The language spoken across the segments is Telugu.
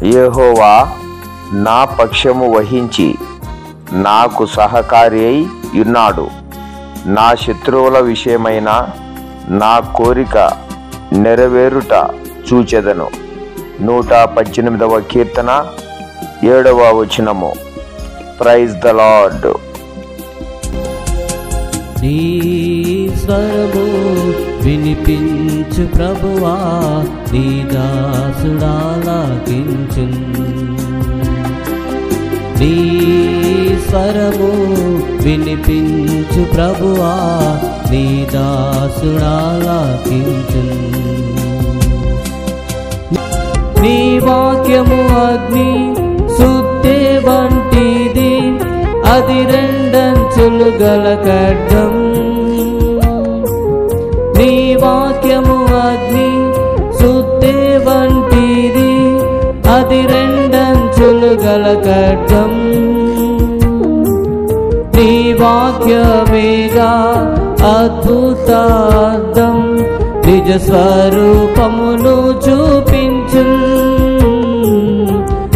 యెహోవా నా పక్షము వహించి నాకు సహకారి అయి ఉన్నాడు. నా శత్రువుల విషయమైన నా కోరిక నెరవేరుట చూచెదను. 118వ కీర్తన 7వ వచనము. Praise the Lord. నీ స్వరము వినిపించు ప్రభువా, నీ దాసుడాలకించున్. నీ స్వరము వినిపించు ప్రభువా, నీ దాసుడాలకించున్. నీ వాక్యము అగ్ని సుత్తె వంటిది, అది రెండంచులు గల ఖడ్గం. నీ వాక్యము అగ్ని సుత్తె వంటిది, అది రెండంచులు గల ఖడ్గం. నీ వాక్యమేగా అద్భుతార్థం, నిజ స్వరూపమును చూపించు.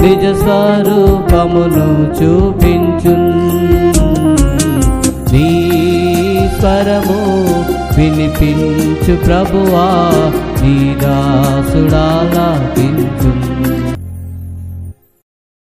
నిజ స్వరూపమును చూపించు. నీ స్వరము వినిపించు ప్రభువా, నీ దాసుడాలకించున్.